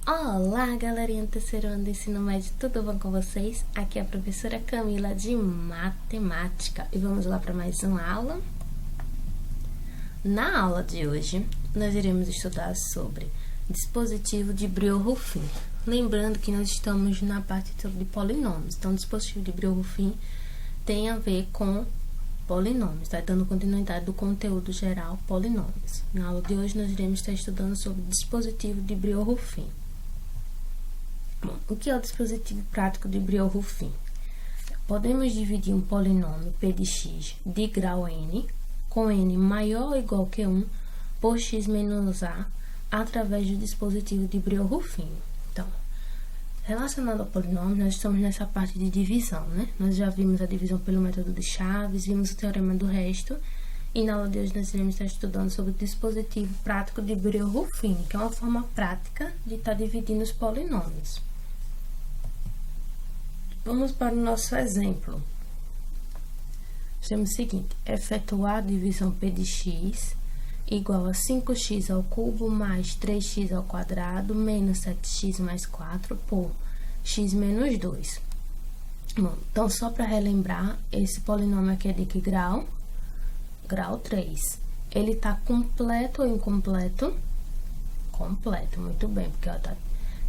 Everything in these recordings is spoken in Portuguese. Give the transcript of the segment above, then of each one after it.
Olá, galerinha do terceiro ano do ensino médio, tudo bom com vocês? Aqui é a professora Camila de Matemática e vamos lá para mais uma aula. Na aula de hoje, nós iremos estudar sobre dispositivo de Briot-Ruffin. Lembrando que nós estamos na parte de polinômios, então o dispositivo de Briot-Ruffin tem a ver com polinômios, tá? Dando continuidade do conteúdo geral polinômios. Na aula de hoje, nós iremos estar estudando sobre o dispositivo de Briot-Ruffin. Bom, o que é o dispositivo prático de Briot-Ruffin? Podemos dividir um polinômio p de x de grau n, com n maior ou igual que 1, por x menos a, através do dispositivo de Briot-Ruffin. Então, relacionado ao polinômio, nós estamos nessa parte de divisão, né? Nós já vimos a divisão pelo método de Chaves, vimos o teorema do resto, e na aula de hoje nós iremos estar estudando sobre o dispositivo prático de Briot-Ruffin, que é uma forma prática de estar dividindo os polinômios. Vamos para o nosso exemplo. Temos o seguinte: efetuar a divisão p de x igual a 5x ao cubo mais 3x ao quadrado menos 7x mais 4 por x menos 2. Bom, então, só para relembrar, esse polinômio aqui é de que grau? Grau 3. Ele está completo ou incompleto? Completo, muito bem, porque ela está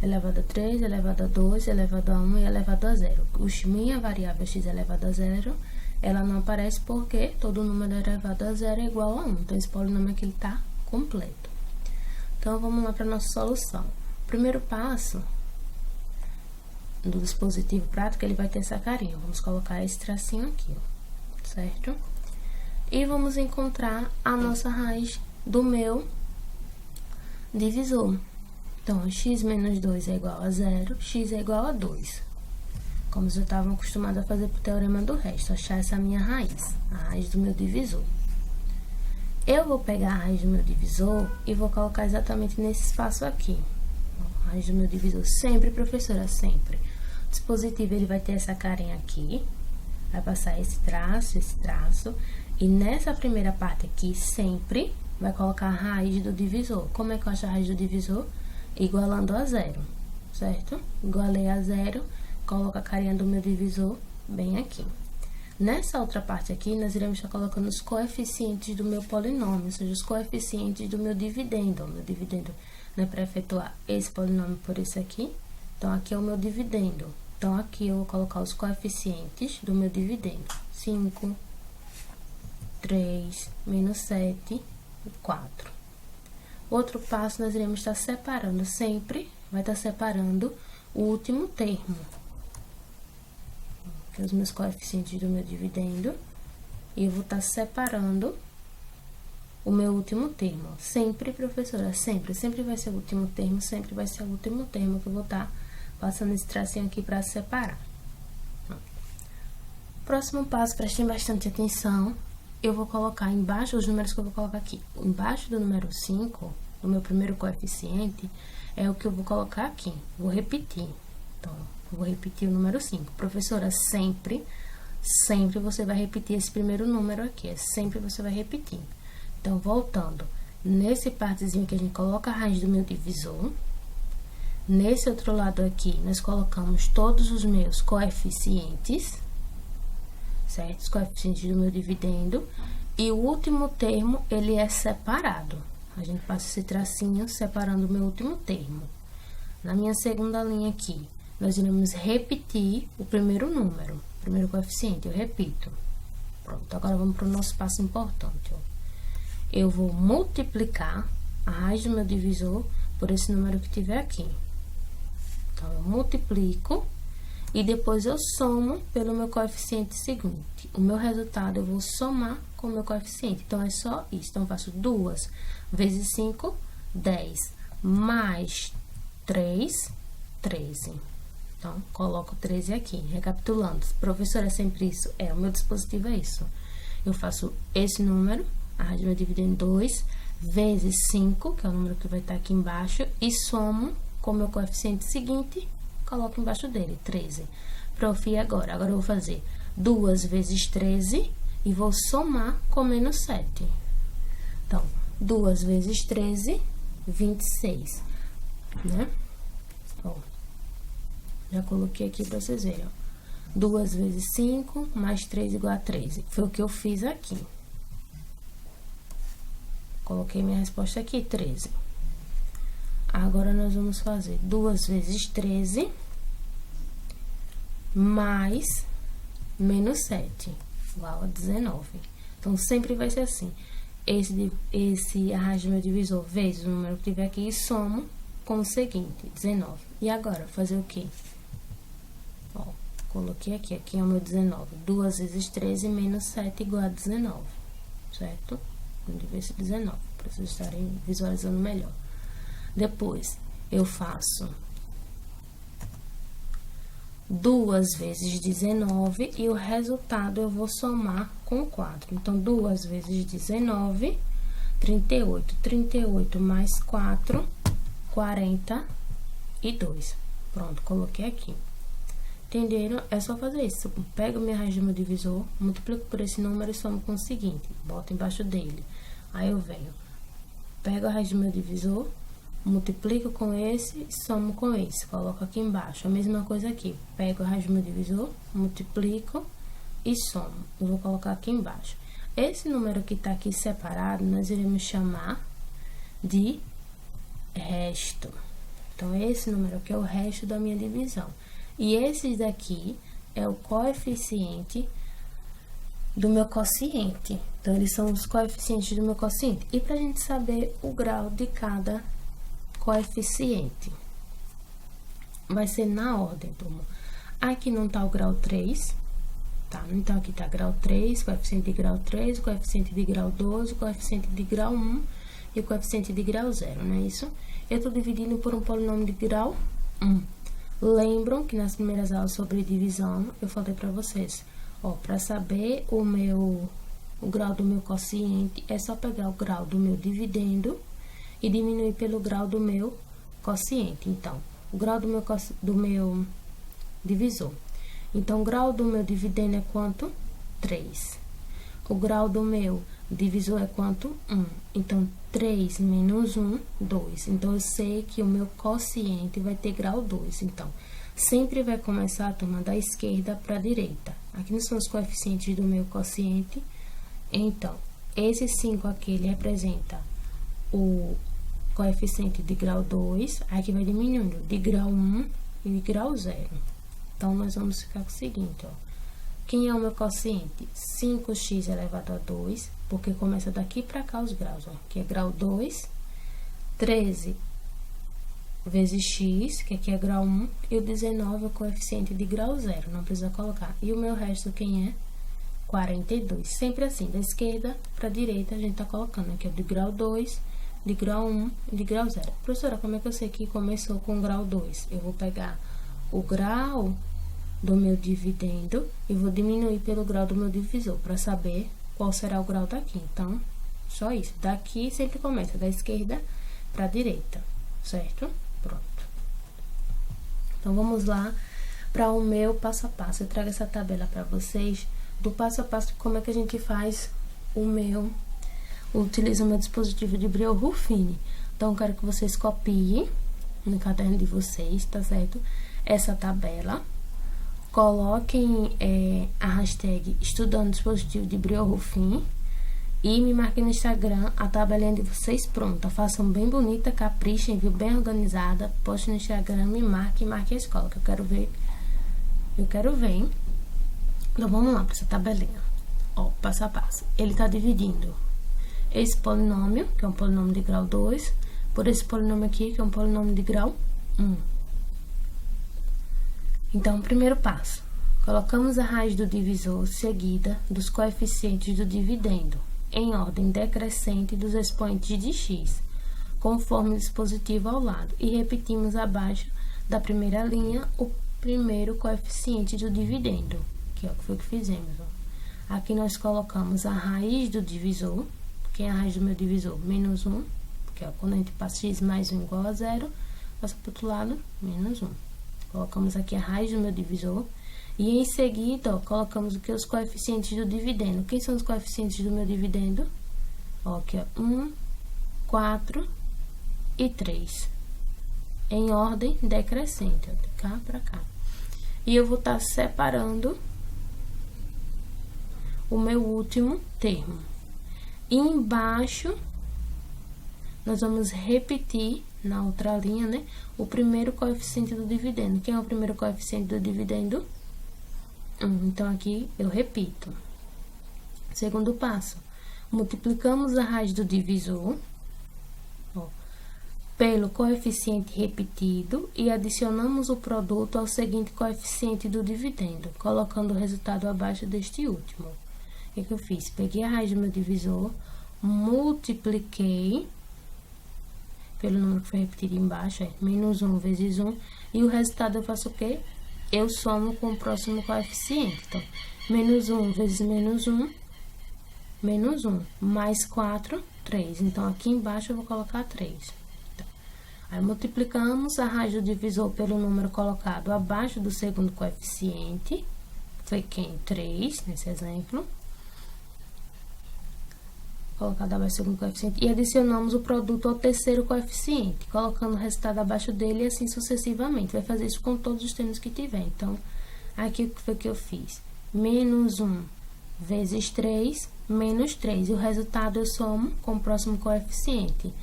elevado a 3, elevado a 2, elevado a 1 e elevado a 0. Minha variável x elevado a 0, ela não aparece porque todo número elevado a 0 é igual a 1. Então, esse polinômio aqui está completo. Então, vamos lá para a nossa solução. O primeiro passo do dispositivo prático, ele vai ter essa carinha. Vamos colocar esse tracinho aqui, ó, certo? E vamos encontrar a nossa raiz do meu divisor. Então, x menos 2 é igual a 0, x é igual a 2. Como vocês estavam acostumados a fazer pro teorema do resto, achar essa minha raiz, a raiz do meu divisor. Eu vou pegar a raiz do meu divisor e vou colocar exatamente nesse espaço aqui. A raiz do meu divisor, sempre, professora, sempre. O dispositivo, ele vai ter essa carinha aqui, vai passar esse traço, e nessa primeira parte aqui, sempre, vai colocar a raiz do divisor. Como é que eu acho a raiz do divisor? Igualando a 0, certo? Igualei a 0, coloco a carinha do meu divisor bem aqui. Nessa outra parte aqui, nós iremos estar colocando os coeficientes do meu polinômio, ou seja, os coeficientes do meu dividendo. O meu dividendo, né, para efetuar esse polinômio por esse aqui. Então, aqui é o meu dividendo. Então, aqui eu vou colocar os coeficientes do meu dividendo. 5, 3, menos 7 e 4. Outro passo, nós iremos estar separando sempre, vai estar separando o último termo. Aqui os meus coeficientes do meu dividendo. E eu vou estar separando o meu último termo. Sempre, professora, sempre vai ser o último termo, sempre vai ser o último termo que eu vou estar passando esse tracinho aqui para separar. Próximo passo, prestem bastante atenção. Eu vou colocar embaixo, os números que eu vou colocar aqui, embaixo do número 5, do meu primeiro coeficiente, é o que eu vou colocar aqui. Vou repetir. Então, eu vou repetir o número 5. Professora, sempre você vai repetir esse primeiro número aqui. Sempre você vai repetir. Então, voltando. Nesse partezinho que a gente coloca a raiz do meu divisor. Nesse outro lado aqui, nós colocamos todos os meus coeficientes, certo? Os coeficientes do meu dividendo. E o último termo, ele é separado. A gente passa esse tracinho separando o meu último termo. Na minha segunda linha aqui, nós iremos repetir o primeiro número, o primeiro coeficiente, eu repito. Pronto, agora vamos para o nosso passo importante, ó. Eu vou multiplicar a raiz do meu divisor por esse número que tiver aqui. Então, eu multiplico e depois eu somo pelo meu coeficiente seguinte. O meu resultado eu vou somar com o meu coeficiente. Então, é só isso. Então, eu faço 2 vezes 5, 10, mais 3, 13. Então, coloco 13 aqui. Recapitulando, professora, é sempre isso? O meu dispositivo é isso. Eu faço esse número, a raiz do meu dividendo 2, vezes 5, que é o número que vai estar aqui embaixo, e somo com o meu coeficiente seguinte, coloco embaixo dele, 13. Prof, e agora? Agora eu vou fazer 2 vezes 13 e vou somar com menos 7. Então, 2 vezes 13, 26, né? Ó, já coloquei aqui pra vocês verem, ó. 2 vezes 5 mais 3 igual a 13. Foi o que eu fiz aqui. Coloquei minha resposta aqui, 13. Agora, nós vamos fazer 2 vezes 13 mais menos 7, igual a 19. Então, sempre vai ser assim. Esse arrasto do meu divisor vezes o número que tiver aqui e somo com o seguinte, 19. E agora, fazer o quê? Ó, coloquei aqui, aqui é o meu 19. 2 vezes 13 menos 7 igual a 19, certo? Vamos ver esse 19, para vocês estarem visualizando melhor. Depois, eu faço 2 vezes 19 e o resultado eu vou somar com 4. Então, 2 vezes 19, 38. 38 mais 4, 42. Pronto, coloquei aqui. Entenderam? É só fazer isso. Eu pego minha raiz do meu divisor, multiplico por esse número e somo com o seguinte. Boto embaixo dele. Aí, eu venho, pego a raiz do meu divisor, multiplico com esse e somo com esse. Coloco aqui embaixo. A mesma coisa aqui. Pego a raiz do meu divisor, multiplico e somo. Eu vou colocar aqui embaixo. Esse número que tá aqui separado, nós iremos chamar de resto. Então, esse número aqui é o resto da minha divisão. E esse daqui é o coeficiente do meu quociente. Então, eles são os coeficientes do meu quociente. E pra gente saber o grau de cada coeficiente, vai ser na ordem, turma. Aqui não tá o grau 3, tá? Então, aqui tá grau 3, coeficiente de grau 3, coeficiente de grau 12, coeficiente de grau 1 e o coeficiente de grau 0, não é isso? Eu tô dividindo por um polinômio de grau 1. Lembram que nas primeiras aulas sobre divisão, eu falei pra vocês, ó, pra saber o grau do meu quociente, é só pegar o grau do meu dividendo e diminuir pelo grau do meu quociente. Então, o grau do meu divisor. Então, o grau do meu dividendo é quanto? 3. O grau do meu divisor é quanto? 1. Então, 3 menos 1, 2. Então, eu sei que o meu quociente vai ter grau 2. Então, sempre vai começar, turma, da esquerda para a direita. Aqui não são os coeficientes do meu quociente. Então, esse 5 aqui, ele representa o coeficiente de grau 2. Aqui vai diminuindo de grau 1 e de grau 0. Então, nós vamos ficar com o seguinte, ó. Quem é o meu quociente? 5x elevado a 2, porque começa daqui para cá os graus, ó. Que é grau 2, 13 vezes x, que aqui é grau 1, e o 19 é o coeficiente de grau 0, não precisa colocar. E o meu resto, quem é? 42. Sempre assim, da esquerda para a direita, a gente tá colocando aqui, ó, de grau 2, de grau 1 e de grau 0. Professora, como é que eu sei que começou com grau 2? Eu vou pegar o grau do meu dividendo e vou diminuir pelo grau do meu divisor para saber qual será o grau daqui. Então, só isso. Daqui sempre começa da esquerda para a direita, certo? Pronto. Então, vamos lá para o meu passo a passo. Eu trago essa tabela para vocês do passo a passo, como é que a gente faz utiliza o meu dispositivo de Braille Ruffini. Então, eu quero que vocês copiem no caderno de vocês, tá certo? Essa tabela. Coloquem a hashtag estudando dispositivo de Braille Ruffini e me marquem no Instagram a tabelinha de vocês pronta. Façam bem bonita, caprichem, viu? Bem organizada. Poste no Instagram, me marque e marque a escola, que eu quero ver. Eu quero ver, hein? Então, vamos lá para essa tabelinha. Ó, passo a passo. Ele tá dividindo esse polinômio, que é um polinômio de grau 2, por esse polinômio aqui, que é um polinômio de grau 1. Então, primeiro passo, colocamos a raiz do divisor seguida dos coeficientes do dividendo, em ordem decrescente dos expoentes de x, conforme o dispositivo ao lado, e repetimos abaixo da primeira linha o primeiro coeficiente do dividendo, que é o que foi que fizemos, ó. Aqui nós colocamos a raiz do divisor, que é a raiz do meu divisor, menos 1, que é quando a gente passa x mais 1 igual a 0, passa para o outro lado, menos 1. Colocamos aqui a raiz do meu divisor. E em seguida, ó, colocamos o que? Os coeficientes do dividendo. Quem são os coeficientes do meu dividendo? Ó, aqui, ó, 1, 4 e 3. em ordem decrescente, ó, de cá pra cá. E eu vou estar separando o meu último termo. E embaixo, nós vamos repetir na outra linha, né, o primeiro coeficiente do dividendo. Quem é o primeiro coeficiente do dividendo? 1. Então, aqui eu repito. Segundo passo, multiplicamos a raiz do divisor, ó, pelo coeficiente repetido e adicionamos o produto ao seguinte coeficiente do dividendo, colocando o resultado abaixo deste último. O que eu fiz? Peguei a raiz do meu divisor, multipliquei pelo número que foi repetido embaixo, é menos 1 vezes 1, e o resultado eu faço o quê? Eu somo com o próximo coeficiente. Então, menos 1 vezes menos 1, menos 1, mais 4, 3. Então, aqui embaixo eu vou colocar 3. Então, aí, multiplicamos a raiz do divisor pelo número colocado abaixo do segundo coeficiente, foi quem? 3, nesse exemplo. Colocado abaixo do segundo coeficiente, e adicionamos o produto ao terceiro coeficiente, colocando o resultado abaixo dele e assim sucessivamente. Vai fazer isso com todos os termos que tiver. Então, aqui o que foi que eu fiz? Menos 1 vezes 3, menos 3. E o resultado eu somo com o próximo coeficiente.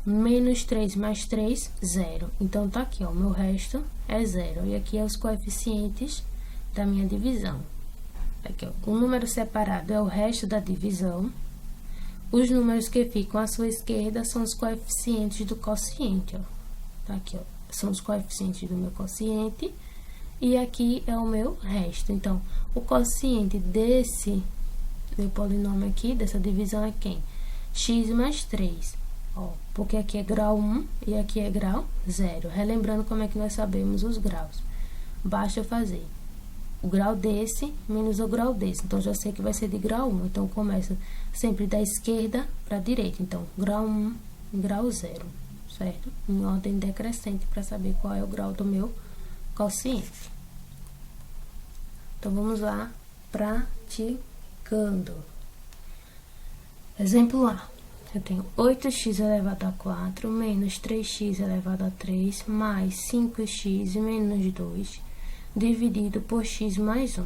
Menos 3 mais 3, 0. Então, tá aqui, ó, o meu resto é 0. E aqui é os coeficientes da minha divisão. Aqui, ó, o número separado é o resto da divisão. Os números que ficam à sua esquerda são os coeficientes do quociente, ó. Tá aqui, ó. São os coeficientes do meu quociente. E aqui é o meu resto. Então, o quociente desse meu polinômio aqui, dessa divisão, é quem? X mais 3. Ó, porque aqui é grau 1 e aqui é grau 0. Relembrando como é que nós sabemos os graus. Basta eu fazer o grau desse menos o grau desse. Então, já sei que vai ser de grau 1. Então, começa sempre da esquerda para a direita. Então, grau 1 e grau 0, certo? Em ordem decrescente, para saber qual é o grau do meu quociente. Então, vamos lá, praticando. Exemplo A. Eu tenho 8x elevado a 4 menos 3x elevado a 3 mais 5x menos 2 dividido por x mais 1.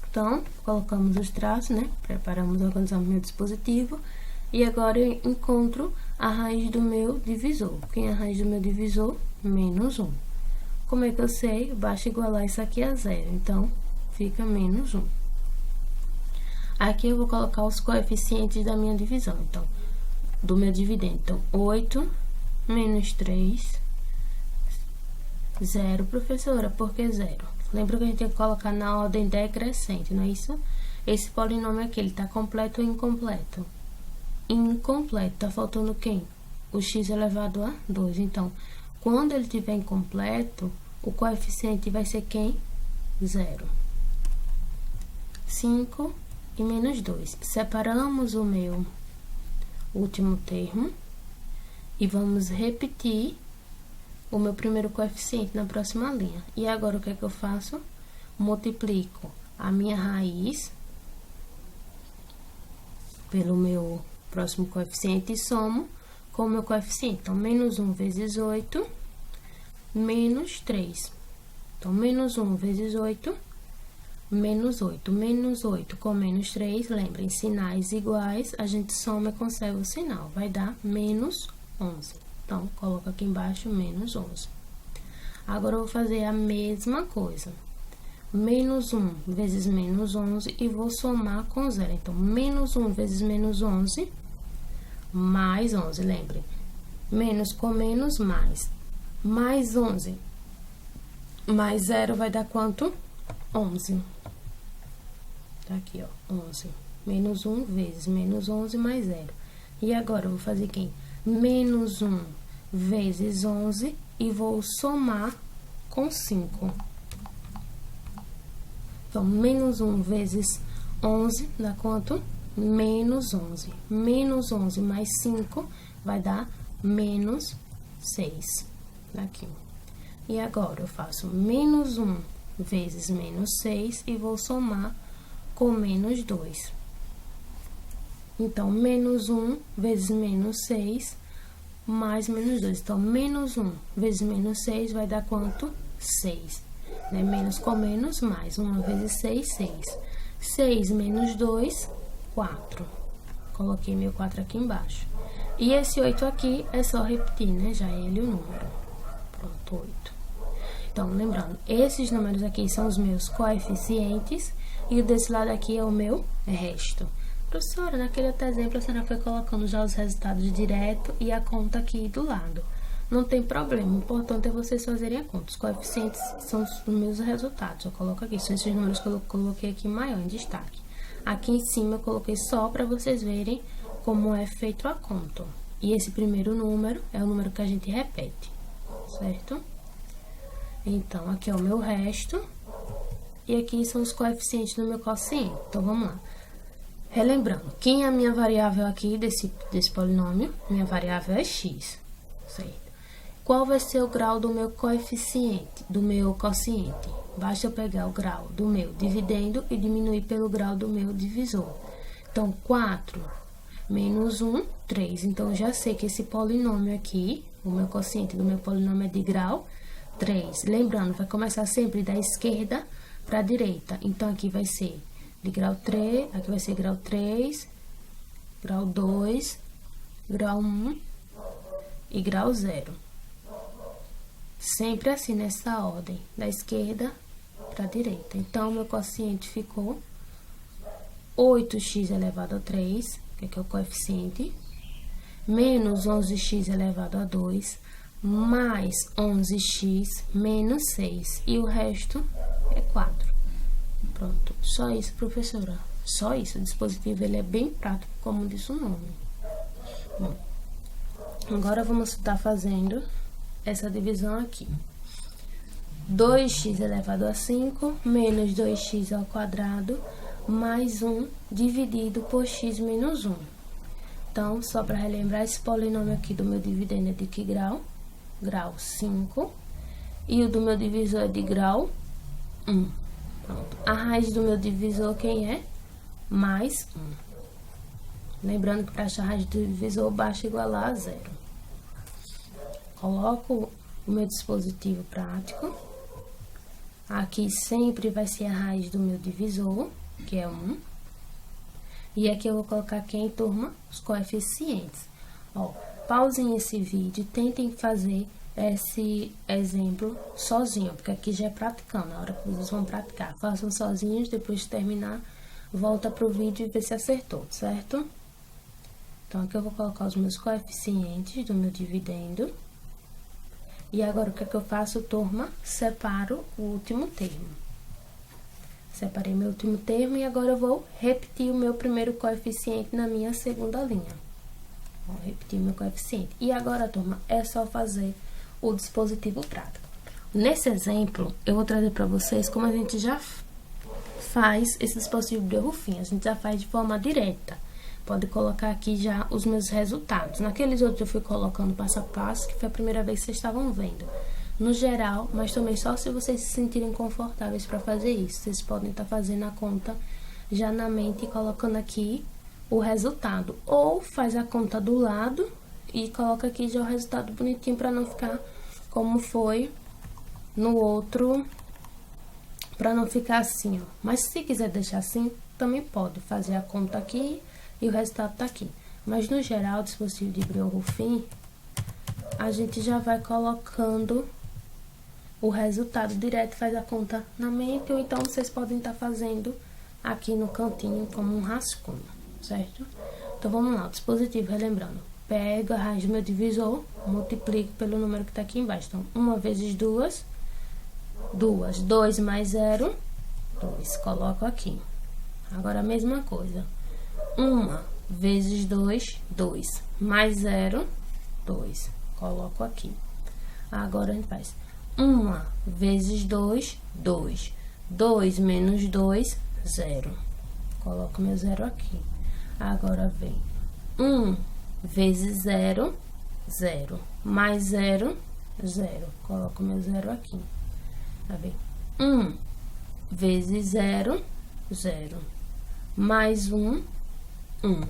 Então, colocamos os traços, né? Preparamos, organizamos meu dispositivo. E agora eu encontro a raiz do meu divisor. Quem é a raiz do meu divisor? Menos 1. Como é que eu sei? Basta igualar isso aqui a 0. Então, fica menos 1. Aqui eu vou colocar os coeficientes da minha divisão. Então, do meu dividendo. Então, 8 menos 3... 0, professora, por que 0? Lembra que a gente tem que colocar na ordem decrescente, não é isso? Esse polinômio aqui, ele tá completo ou incompleto? Incompleto, tá faltando quem? O x elevado a 2. Então, quando ele tiver incompleto, o coeficiente vai ser quem? 0. 5 e menos 2. Separamos o meu último termo e vamos repetir o meu primeiro coeficiente na próxima linha. E agora, o que é que eu faço? Multiplico a minha raiz pelo meu próximo coeficiente e somo com o meu coeficiente. Então, menos 1 vezes 8, menos 3. Então, menos 1 vezes 8, menos 8. Menos 8 com menos 3, lembrem, sinais iguais, a gente soma e conserva o sinal. Vai dar menos 11. Então, coloco aqui embaixo menos 11. Agora, eu vou fazer a mesma coisa. Menos 1 vezes menos 11 e vou somar com 0. Então, menos 1 vezes menos 11, mais 11, lembre. Menos com menos, mais 11. Mais 0 vai dar quanto? 11. Tá aqui, ó, 11. Menos 1 vezes menos 11 mais 0. E agora, eu vou fazer quem? Menos 1 vezes 11 e vou somar com 5. Então, menos 1 vezes 11 dá quanto? Menos 11. Menos 11 mais 5 vai dar menos 6. Daqui. E agora, eu faço menos 1 vezes menos 6 e vou somar com menos 2. Então, menos 1 vezes menos 6, mais menos 2. Então, menos 1 vezes menos 6 vai dar quanto? 6. Né? Menos com menos, mais. 1 vezes 6, 6. 6 menos 2, 4. Coloquei meu 4 aqui embaixo. E esse 8 aqui é só repetir, né? Já é ele o número. Pronto, 8. Então, lembrando, esses números aqui são os meus coeficientes e o desse lado aqui é o meu resto. Professora, naquele outro exemplo, a senhora foi colocando já os resultados direto e a conta aqui do lado. Não tem problema, o importante é vocês fazerem a conta. Os coeficientes são os meus resultados. Eu coloco aqui, são esses números que eu coloquei aqui maior, em destaque. Aqui em cima eu coloquei só para vocês verem como é feito a conta. E esse primeiro número é o número que a gente repete, certo? Então, aqui é o meu resto. E aqui são os coeficientes do meu quociente. Então, vamos lá. Relembrando, quem é a minha variável aqui desse polinômio? Minha variável é x, certo? Qual vai ser o grau do meu coeficiente, do meu quociente? Basta eu pegar o grau do meu dividendo e diminuir pelo grau do meu divisor. Então, 4 menos 1, 3. Então, eu já sei que esse polinômio aqui, o meu quociente do meu polinômio é de grau 3. Lembrando, vai começar sempre da esquerda para a direita. Então, aqui vai ser de grau 3, aqui vai ser grau 3, grau 2, grau 1 e grau 0. Sempre assim, nessa ordem, da esquerda para a direita. Então, meu quociente ficou 8x elevado a 3, que é o coeficiente, menos 11x elevado a 2, mais 11x menos 6. E o resto é 4. Pronto, só isso, professora. Só isso, o dispositivo ele é bem prático, como diz o nome. Bom, agora vamos estar fazendo essa divisão aqui. 2x elevado a 5 menos 2x ao quadrado mais 1 dividido por x menos 1. Então, só para relembrar, esse polinômio aqui do meu dividendo é de que grau? Grau 5. E o do meu divisor é de grau 1. Pronto. A raiz do meu divisor, quem é? Mais 1. Lembrando que para achar a raiz do divisor, basta igualar a 0. Coloco o meu dispositivo prático. Aqui sempre vai ser a raiz do meu divisor, que é 1. E aqui eu vou colocar aqui em turma os coeficientes. Ó, pausem esse vídeo, tentem fazer esse exemplo sozinho, porque aqui já é praticando, na hora que vocês vão praticar. Façam sozinhos, depois de terminar, volta pro vídeo e vê se acertou, certo? Então, aqui eu vou colocar os meus coeficientes do meu dividendo. E agora, o que é que eu faço, turma? Separo o último termo. Separei meu último termo e agora eu vou repetir o meu primeiro coeficiente na minha segunda linha. Vou repetir meu coeficiente. E agora, turma, é só fazer o dispositivo prático. Nesse exemplo, eu vou trazer para vocês como a gente já faz esse dispositivo de Ruffin. A gente já faz de forma direta. Pode colocar aqui já os meus resultados. Naqueles outros eu fui colocando passo a passo, que foi a primeira vez que vocês estavam vendo. No geral, mas também só se vocês se sentirem confortáveis para fazer isso. Vocês podem estar fazendo a conta já na mente e colocando aqui o resultado. Ou faz a conta do lado e coloca aqui já o resultado bonitinho para não ficar como foi no outro, para não ficar assim, ó. Mas se quiser deixar assim, também pode fazer a conta aqui e o resultado tá aqui. Mas no geral, o dispositivo de Brion-Ruffin, a gente já vai colocando o resultado direto, faz a conta na mente, ou então vocês podem estar fazendo aqui no cantinho como um rascunho, certo? Então, vamos lá, o dispositivo, relembrando. Pego a raiz do meu divisor, multiplico pelo número que tá aqui embaixo. Então, 1 vezes 2, 2. 2 mais 0, 2. Coloco aqui. Agora, a mesma coisa. 1 vezes 2, 2. Mais 0, 2. Coloco aqui. Agora, a gente faz 1 vezes 2, 2. 2 menos 2, 0. Coloco meu 0 aqui. Agora, vem 1 vezes 0, 0. Mais 0, 0. Coloco meu 0 aqui. Tá vendo? 1 vezes 0, 0. Mais 1, 1.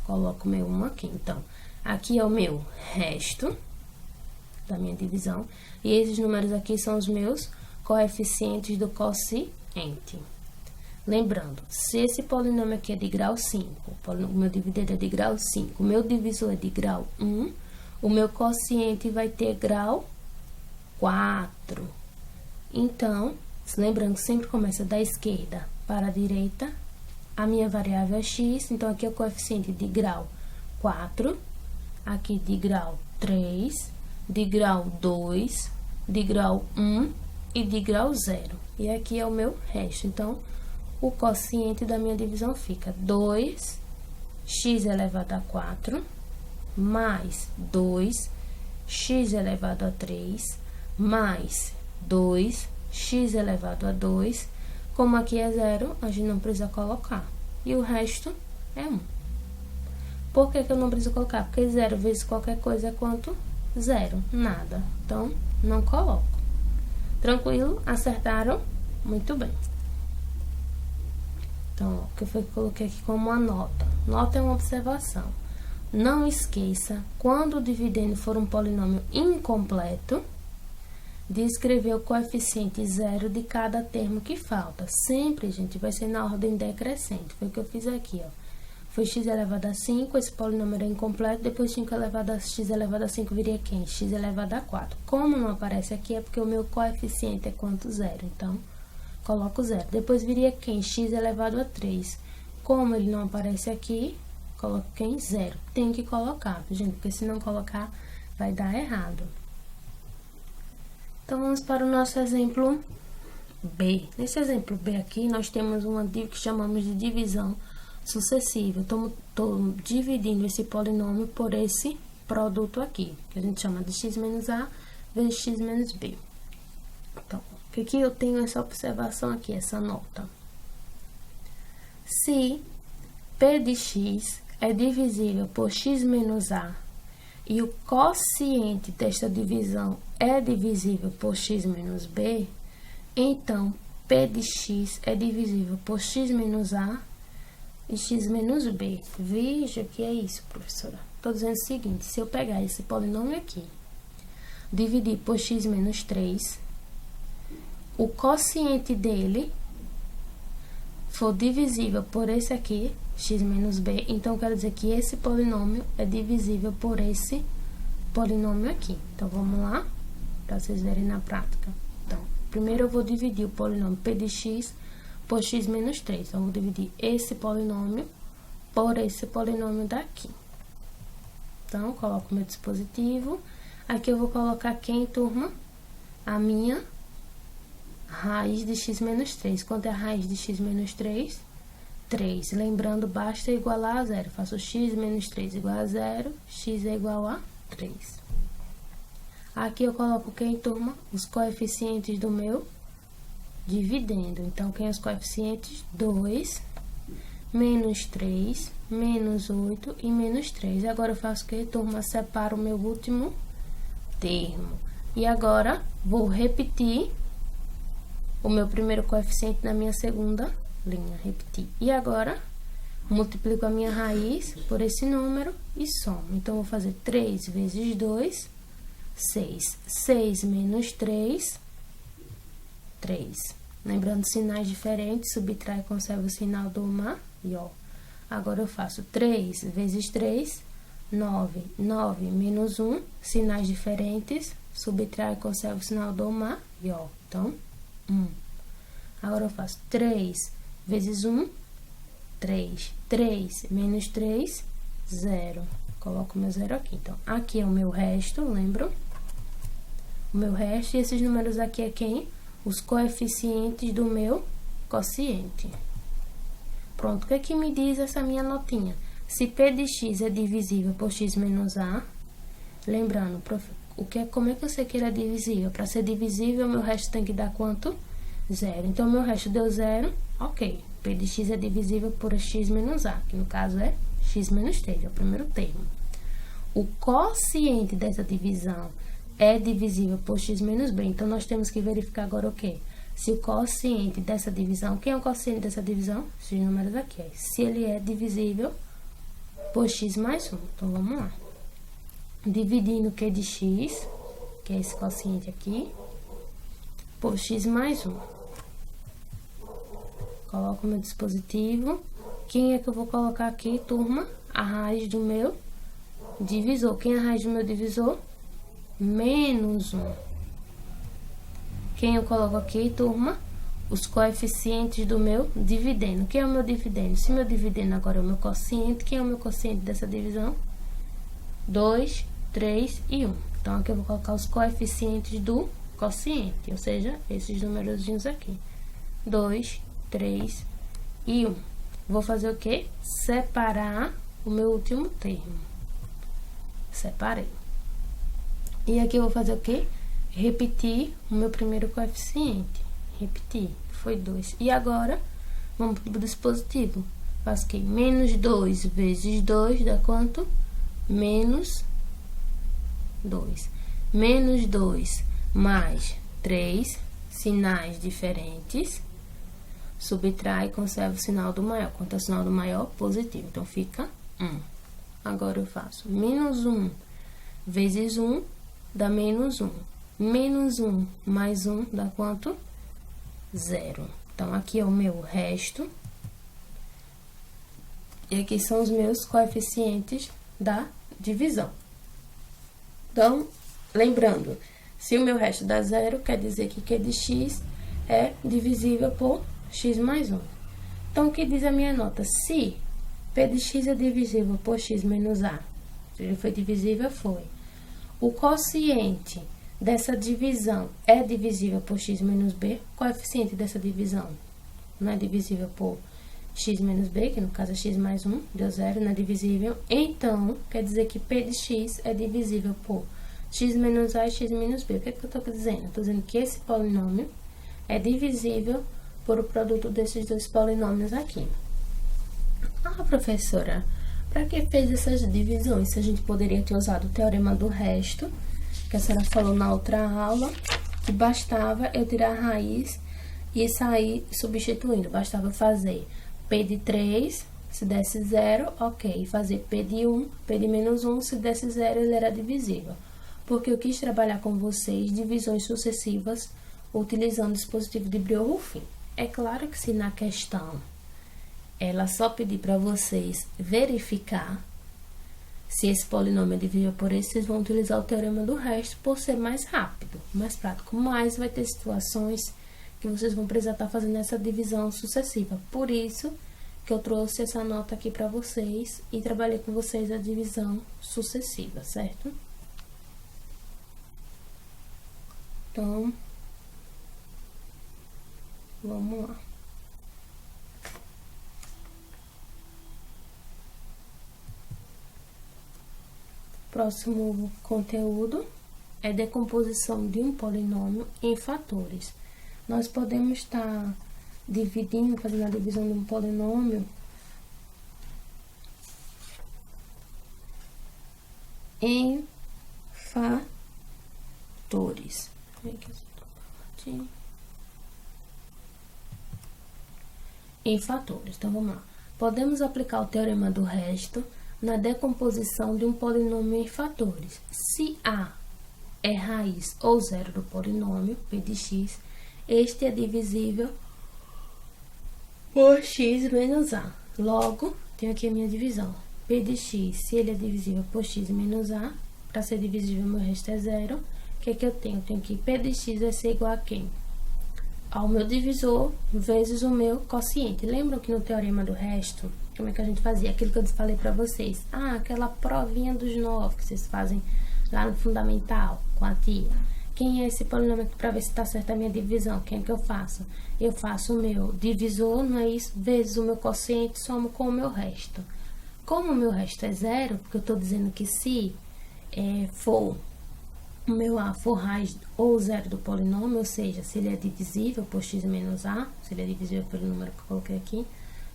Coloco meu 1 aqui. Então, Aqui é o meu resto da minha divisão. E esses números aqui são os meus coeficientes do quociente. Lembrando, se esse polinômio aqui é de grau 5, o meu dividendo é de grau 5, o meu divisor é de grau 1, o meu quociente vai ter grau 4. Então, lembrando que sempre começa da esquerda para a direita, a minha variável é x, então aqui é o coeficiente de grau 4, aqui de grau 3, de grau 2, de grau 1 e de grau 0. E aqui é o meu resto. Então, o quociente da minha divisão fica 2x elevado a 4 mais 2x elevado a 3 mais 2x elevado a 2. Como aqui é 0, a gente não precisa colocar. E o resto é 1. Por que eu não preciso colocar? Porque 0 vezes qualquer coisa é quanto? 0. Nada. Então, não coloco. Tranquilo? Acertaram? Muito bem. Então, o que eu coloquei aqui como uma nota. Nota é uma observação. Não esqueça, quando o dividendo for um polinômio incompleto, de escrever o coeficiente 0 de cada termo que falta. Sempre, gente, vai ser na ordem decrescente. Foi o que eu fiz aqui, ó. Foi x elevado a 5, esse polinômio era incompleto, depois 5 elevado a x elevado a 5 viria quem? X elevado a 4. Como não aparece aqui, é porque o meu coeficiente é quanto? 0. Então, coloco 0. Depois viria quem? X elevado a 3. Como ele não aparece aqui, coloco quem? 0. Tem que colocar, gente, porque se não colocar, vai dar errado. Então, vamos para o nosso exemplo B. Nesse exemplo B aqui, nós temos uma que chamamos de divisão sucessiva. Estou dividindo esse polinômio por esse produto aqui, que a gente chama de x menos A vezes x menos B. Então, o que eu tenho essa observação aqui, essa nota? Se P de x é divisível por x menos A e o quociente desta divisão é divisível por x menos B, então P de x é divisível por x menos A e x menos B. Veja que é isso, professora. Estou dizendo o seguinte, se eu pegar esse polinômio aqui, dividir por x menos 3, o quociente dele for divisível por esse aqui, x menos b, então quero dizer que esse polinômio é divisível por esse polinômio aqui. Então, vamos lá, para vocês verem na prática. Então, primeiro eu vou dividir o polinômio p de x por x menos 3. Então, eu vou dividir esse polinômio por esse polinômio daqui. Então, coloco meu dispositivo. Aqui eu vou colocar quem, turma? A minha raiz de x menos 3. Quanto é a raiz de x menos 3? 3. Lembrando, basta igualar a 0. Faço x menos 3 igual a 0, x é igual a 3. Aqui eu coloco quem, turma? Os coeficientes do meu dividendo. Então, quem é os coeficientes? 2, menos 3, menos 8 e menos 3. Agora, eu faço o que, turma? Separo o meu último termo. E agora, vou repetir o meu primeiro coeficiente na minha segunda linha. Repetir. E agora, multiplico a minha raiz por esse número e somo. Então, vou fazer 3 vezes 2, 6. 6 menos 3, 3. Lembrando, sinais diferentes, subtrai e conserva o sinal do maior. Agora, eu faço 3 vezes 3, 9. 9 menos 1, sinais diferentes, subtrai e conserva o sinal do maior. Então, 1. Agora, eu faço 3 vezes 1, 3. 3 menos 3, 0. Coloco o meu 0 aqui. Então, aqui é o meu resto, lembram? O meu resto, e esses números aqui é quem? Os coeficientes do meu quociente. Pronto, o que é que me diz essa minha notinha? Se P de x é divisível por x menos A, lembrando, como é que eu sei que ele é divisível? Para ser divisível, meu resto tem que dar quanto? 0. Então, meu resto deu 0, ok. P de x é divisível por x menos A, que no caso é x menos 3, é o primeiro termo. O quociente dessa divisão é divisível por x menos b. Então, nós temos que verificar agora o quê? Se o quociente dessa divisão... Quem é o quociente dessa divisão? Esses números aqui. Se ele é divisível por x mais 1. Então, vamos lá. dividindo o Q de x, que é esse quociente aqui, por x mais 1. Coloco o meu dispositivo. Quem é que eu vou colocar aqui, turma? A raiz do meu divisor. Quem é a raiz do meu divisor? Menos 1. Quem eu coloco aqui, turma? Os coeficientes do meu dividendo. Quem é o meu dividendo? Se meu dividendo agora é o meu quociente, quem é o meu quociente dessa divisão? 2, 3 e 1. Então, aqui eu vou colocar os coeficientes do quociente, ou seja, esses numerozinhos aqui. 2, 3 e 1. Vou fazer o quê? Separar o meu último termo. Separei. E aqui eu vou fazer o quê? Repetir o meu primeiro coeficiente. Repetir. Foi 2. E agora, vamos para o dispositivo. Faço o quê? Menos 2 vezes 2 dá quanto? Menos 2. Menos 2 mais 3, sinais diferentes. Subtrai e conserva o sinal do maior. Quanto é o sinal do maior? Positivo. Então, fica 1. Agora, eu faço menos 1 vezes 1 dá menos 1. Menos 1 mais 1 dá quanto? 0. Então, aqui é o meu resto. E aqui são os meus coeficientes da divisão. Então, lembrando, se o meu resto dá 0, quer dizer que Q de x é divisível por x mais 1. Então, o que diz a minha nota? Se P de x é divisível por x menos a, se ele foi divisível, foi. O quociente dessa divisão é divisível por x menos b, o coeficiente dessa divisão não é divisível por x menos b, que no caso é x mais 1, deu 0, não é divisível. Então, quer dizer que P de x é divisível por x menos a e x menos b. O que é que eu estou dizendo? Eu estou dizendo que esse polinômio é divisível por o produto desses dois polinômios aqui. Ah, professora, para que fez essas divisões? Se a gente poderia ter usado o teorema do resto, que a senhora falou na outra aula, que bastava eu tirar a raiz e sair substituindo. Bastava fazer P de 3, se desse 0, ok. Fazer P de 1, P de menos 1, se desse 0, ele era divisível. Porque eu quis trabalhar com vocês divisões sucessivas utilizando o dispositivo de Briot-Ruffin. É claro que se na questão ela só pedir para vocês verificar se esse polinômio é divisível por esse, vocês vão utilizar o teorema do resto por ser mais rápido, mais prático. Mas vai ter situações que vocês vão precisar estar fazendo essa divisão sucessiva. Por isso que eu trouxe essa nota aqui para vocês e trabalhei com vocês a divisão sucessiva, certo? Então, vamos lá. Próximo conteúdo é decomposição de um polinômio em fatores. Nós podemos estar dividindo, fazendo a divisão de um polinômio em fatores. Em fatores. Então, vamos lá. Podemos aplicar o teorema do resto na decomposição de um polinômio em fatores. Se A é raiz ou zero do polinômio, P de x, este é divisível por x menos A. Logo, tenho aqui a minha divisão. P de x, se ele é divisível por x menos A, para ser divisível, meu resto é zero. O que é que eu tenho? Eu tenho que P de x vai ser igual a quem? Ao meu divisor vezes o meu quociente. Lembram que no teorema do resto, como é que a gente fazia? Aquilo que eu falei pra vocês. Ah, aquela provinha dos 9 que vocês fazem lá no fundamental com a tia. Quem é esse polinômio aqui pra ver se tá certa a minha divisão? Quem é que eu faço? Eu faço o meu divisor, não é isso? Vezes o meu quociente, somo com o meu resto. Como o meu resto é zero, porque eu tô dizendo que se for o meu A for raiz ou zero do polinômio, ou seja, se ele é divisível por x menos A, se ele é divisível pelo número que eu coloquei aqui,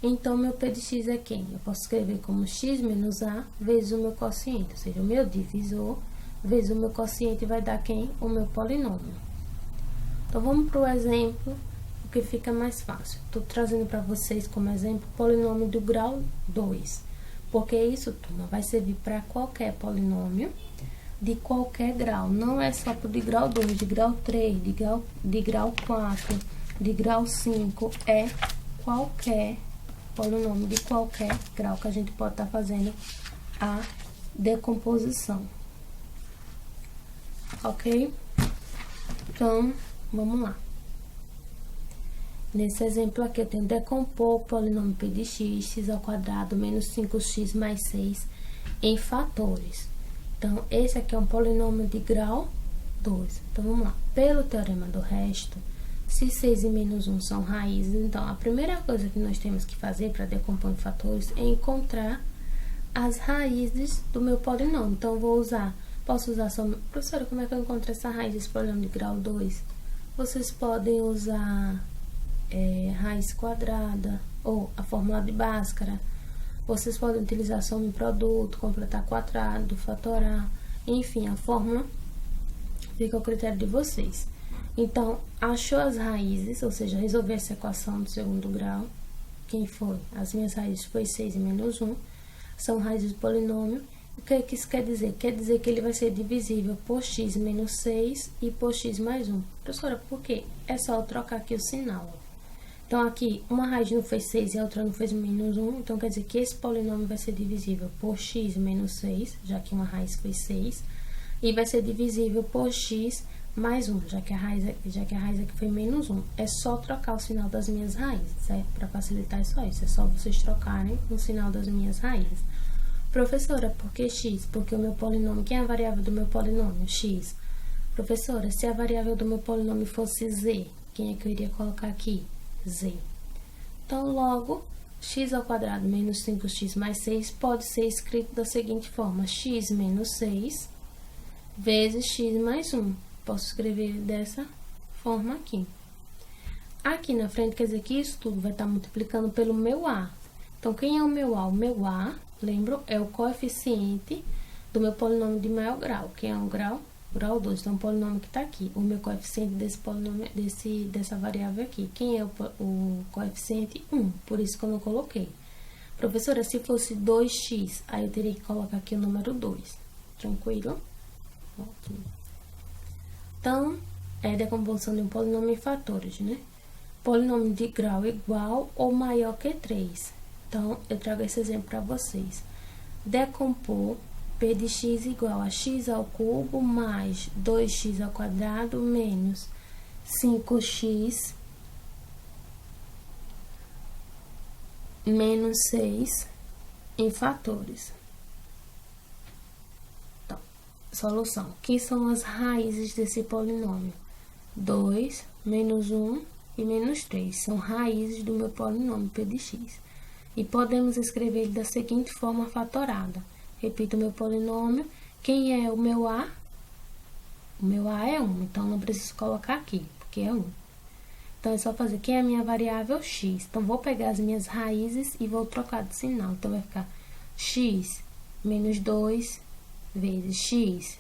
então meu P de x é quem? Eu posso escrever como x menos A vezes o meu quociente, ou seja, o meu divisor vezes o meu quociente vai dar quem? O meu polinômio. Então, vamos para o exemplo, porque fica mais fácil. Estou trazendo para vocês como exemplo o polinômio do grau 2. Porque isso, turma, vai servir para qualquer polinômio de qualquer grau. Não é só para de grau 2, de grau 3, de grau 4, de grau 5. É qualquer polinômio de qualquer grau que a gente pode estar fazendo a decomposição. Ok? Então, vamos lá. Nesse exemplo aqui, eu tenho decompor o polinômio p de x, x ao quadrado menos 5x mais 6 em fatores. Então, esse aqui é um polinômio de grau 2. Então, vamos lá. Pelo teorema do resto, se 6 e menos 1 são raízes, então, a primeira coisa que nós temos que fazer para decompor em fatores é encontrar as raízes do meu polinômio. Então, eu vou usar, posso usar só... Professora, como é que eu encontro essa raiz desse polinômio de grau 2? Vocês podem usar raiz quadrada ou a fórmula de Bhaskara. Vocês podem utilizar soma e produto, completar quadrado, fatorar, enfim, a fórmula fica ao critério de vocês. Então, achou as raízes, ou seja, resolver essa equação do segundo grau. Quem foi? As minhas raízes foi 6 e menos 1, são raízes do polinômio. O que é que isso quer dizer? Quer dizer que ele vai ser divisível por x menos 6 e por x mais 1. Professora, por quê? É só eu trocar aqui o sinal. Então, aqui, uma raiz não fez 6 e a outra não fez menos 1. Então, quer dizer que esse polinômio vai ser divisível por x menos 6, já que uma raiz foi 6. E vai ser divisível por x mais 1, já que a raiz aqui foi menos 1. É só trocar o sinal das minhas raízes, certo? Para facilitar é só isso. É só vocês trocarem o sinal das minhas raízes. Professora, por que x? Porque o meu polinômio... Quem é a variável do meu polinômio? X. Professora, se a variável do meu polinômio fosse z, quem é que eu iria colocar aqui? Z. Então, logo, x ao quadrado menos 5x mais 6 pode ser escrito da seguinte forma: x menos 6 vezes x mais 1. Posso escrever dessa forma aqui. Aqui na frente, quer dizer que isso tudo vai estar multiplicando pelo meu A. Então, quem é o meu A? O meu A, lembro, é o coeficiente do meu polinômio de maior grau. Quem é o grau? Grau 2, então, o polinômio que está aqui. O meu coeficiente desse polinômio, dessa variável aqui. Quem é o coeficiente? 1, por isso que eu não coloquei. Professora, se fosse 2x, aí eu teria que colocar aqui o número 2. Tranquilo? Ótimo. Então, é decomposição de um polinômio em fatores, né? Polinômio de grau igual ou maior que 3. Então, eu trago esse exemplo para vocês. Decompor p de x igual a x ao cubo mais 2x ao quadrado menos 5x menos 6 em fatores. Então, solução. Que são as raízes desse polinômio? 2, menos 1 e menos 3. São raízes do meu polinômio p de x. E podemos escrever ele da seguinte forma fatorada. Repito o meu polinômio. Quem é o meu A? O meu A é 1, então não preciso colocar aqui, porque é 1. Então, é só fazer. Quem é a minha variável? X. Então, vou pegar as minhas raízes e vou trocar de sinal. Então, vai ficar x menos 2 vezes x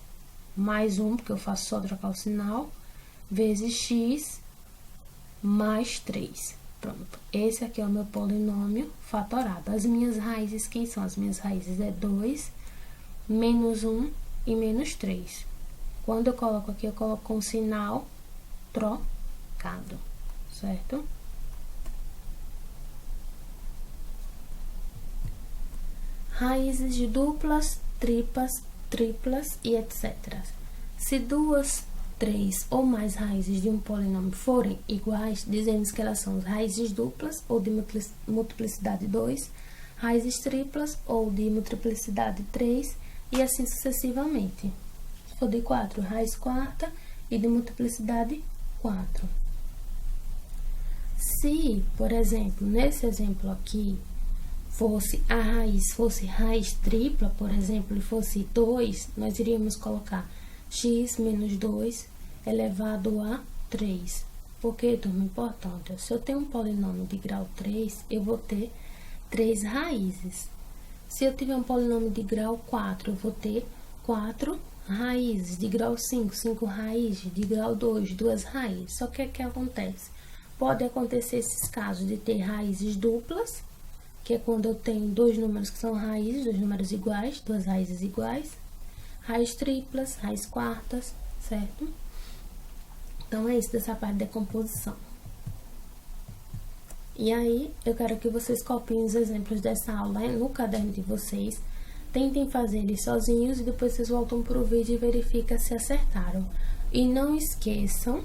mais 1, porque eu faço só trocar o sinal, vezes x mais 3. Pronto. Esse aqui é o meu polinômio fatorado. As minhas raízes, quem são? As minhas raízes é 2, menos 1 e menos 3. Quando eu coloco aqui, eu coloco com sinal trocado, certo? Raízes de duplas, triplas e etc. Se 2, 3 ou mais raízes de um polinômio forem iguais, dizemos que elas são raízes duplas ou de multiplicidade 2, raízes triplas ou de multiplicidade 3 e assim sucessivamente. Se for de 4, raiz quarta e de multiplicidade 4. Se, por exemplo, nesse exemplo aqui, a raiz fosse raiz tripla, por exemplo, e fosse 2, nós iríamos colocar x menos 2 elevado a 3. Porque, turma, importante, se eu tenho um polinômio de grau 3, eu vou ter 3 raízes. Se eu tiver um polinômio de grau 4, eu vou ter 4 raízes. De grau 5, 5 raízes. De grau 2, 2 raízes. Só que o que acontece? Pode acontecer esses casos de ter raízes duplas, que é quando eu tenho dois números que são raízes, dois números iguais, duas raízes iguais, raiz triplas, raiz quartas, certo? Então, é isso dessa parte de decomposição. E aí, eu quero que vocês copiem os exemplos dessa aula no caderno de vocês. Tentem fazer eles sozinhos e depois vocês voltam para o vídeo e verificam se acertaram. E não esqueçam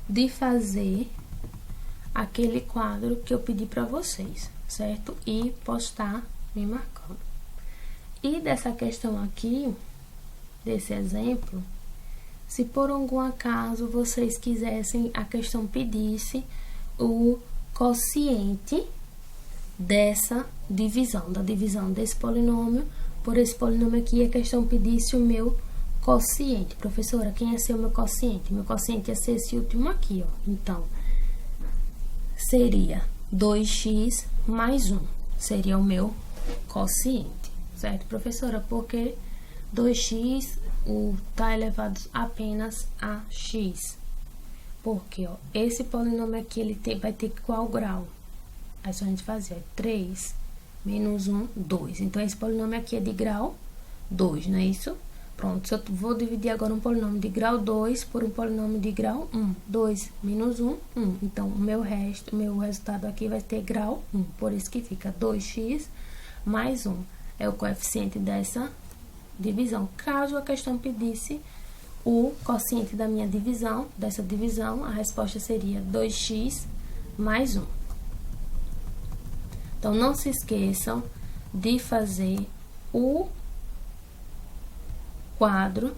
de fazer aquele quadro que eu pedi para vocês, certo? E postar me marcando. E dessa questão aqui, desse exemplo, se por algum acaso vocês quisessem, a questão pedisse o quociente dessa divisão, da divisão desse polinômio por esse polinômio aqui, a questão pedisse o meu quociente. Professora, quem ia ser o meu quociente? Meu quociente ia ser esse último aqui, ó. Então, seria 2x mais 1, seria o meu quociente, certo, professora? Porque 2x tá elevado apenas a x. Porque, ó, esse polinômio aqui, ele vai ter qual grau? Aí só a gente fazer, ó, 3 menos 1, 2. Então, esse polinômio aqui é de grau 2, não é isso? Pronto, se eu vou dividir agora um polinômio de grau 2 por um polinômio de grau 1. 2 menos 1, 1. Então, o meu resultado aqui vai ter grau 1. Por isso que fica 2x mais 1. É o coeficiente dessa divisão. Caso a questão pedisse o quociente da minha divisão, dessa divisão, a resposta seria 2x mais 1. Então, não se esqueçam de fazer o quadro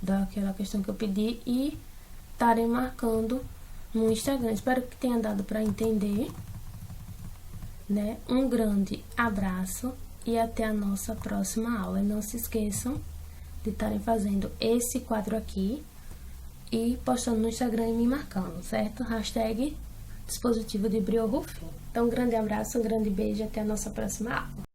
daquela questão que eu pedi e estarem marcando no Instagram. Espero que tenha dado para entender, né? Um grande abraço e até a nossa próxima aula. E não se esqueçam de estarem fazendo esse quadro aqui e postando no Instagram e me marcando, certo? Hashtag dispositivo de Brio Rufino. Então, um grande abraço, um grande beijo e até a nossa próxima aula.